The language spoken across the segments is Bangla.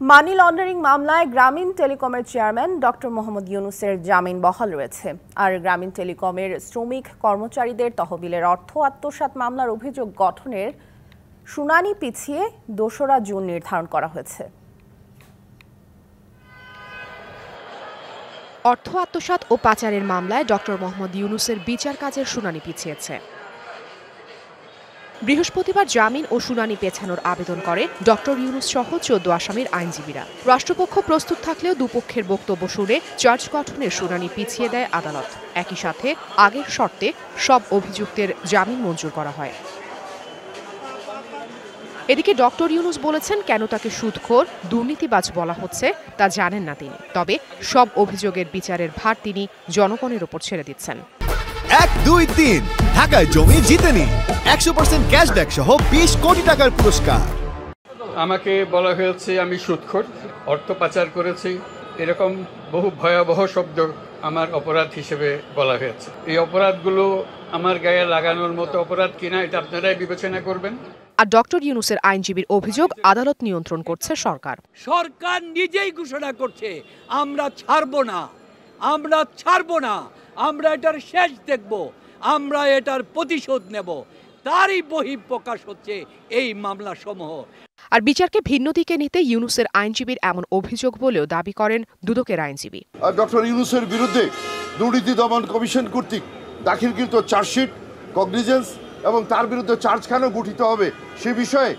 মানি লন্ডারিং মামলায় গ্রামীণ টেলিকমের চেয়ারম্যান ডক্টর মোহাম্মদ ইউনূসের জামিন বহাল রয়েছে। আর গ্রামীণ টেলিকমের শ্রমিক কর্মচারীদের তহবিলের অর্থ আত্মসাৎ মামলার অভিযোগ গঠনের শুনানি পিছিয়ে ২রা জুন নির্ধারণ করা হয়েছে। অর্থ আত্মসাৎ ও পাচারের মামলায় ডক্টর মোহাম্মদ ইউনূসের বিচার কাজের শুনানি পিছিয়েছে। বৃহস্পতিবার জামিন ও শুনানি পেছানোর আবেদন করে ডক্টর ইউনূস সহ ১৪ আসামির আইনজীবীরা। রাষ্ট্রপক্ষ প্রস্তুত থাকলেও দুপক্ষের বক্তব্য শুনে চার্জ গঠনের শুনানি পিছিয়ে দেয় আদালত। একই সাথে আগের শর্তে সব অভিযুক্তের জামিন মঞ্জুর করা হয়। এদিকে ডক্টর ইউনূস বলেছেন, কেন তাকে সুদখোর, দুর্নীতিবাজ বলা হচ্ছে তা জানেন না তিনি। তবে সব অভিযোগের বিচারের ভার তিনি জনগণের ওপর ছেড়ে দিচ্ছেন। ১, ২, ৩ ঢাকায় জমি জিতে নিন ১০০% ক্যাশব্যাক সহ ২০ কোটি টাকার পুরস্কার। আমাকে বলা হয়েছে আমি সুদখোর, অর্থ পাচার করেছি, এরকম বহু ভয়াবহ শব্দ আমার অপরাধ হিসেবে বলা হয়েছে। এই অপরাধগুলো আমার গায়ে লাগানোর মতো অপরাধ কিনা এটা আপনারাই বিবেচনা করবেন। আর ডক্টর ইউনূসের আইনজীবীর অভিযোগ, আদালত নিয়ন্ত্রণ করছে সরকার। সরকার নিজেই ঘোষণা করছে আমরা ছাড়বো না, আমরা ছাড়বো না, আমরা এটার শেষ দেখব, আমরা এটার প্রতিশোধ নেব। তারই বহিঃপ্রকাশ হচ্ছে এই মামলা সমূহ। আর বিচারকে ভিন্ন দিকে নিতে ইউনূসের আইনজীবীর এমন অভিযোগ বলেও দাবি করেন দুদকের আইনজীবী। ডক্টর ইউনূসের বিরুদ্ধে দুর্নীতি দমন কমিশন কর্তৃক দাখিলকৃত চার্জশিট, কগনিজেন্স এবং তার বিরুদ্ধে চার্জ কেন গঠিত হবে সে বিষয়ে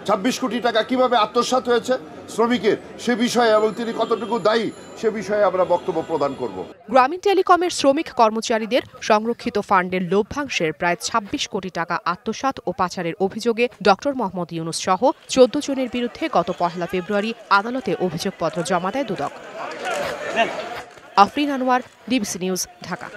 ২৬ কোটি টাকা কিভাবে আত্মসাৎ হয়েছে শ্রমিকের সে বিষয়ে এবং তিনি কতটুকু দায়ী সে বিষয়ে আমরা বক্তব্য প্রদান করব। গ্রামীণ টেলিকমের শ্রমিক কর্মচারীদের সংরক্ষিত ফান্ডের লভ্যাংশের প্রায় ২৬ কোটি টাকা আত্মসাৎ ও পাচারের অভিযোগে ডক্টর মোহাম্মদ ইউনূস সহ ১৪ জনের বিরুদ্ধে গত ১ ফেব্রুয়ারি আদালতে অভিযোগপত্র জমা দেয় দুদক। Afrin Anwar, DBC news, Dhaka.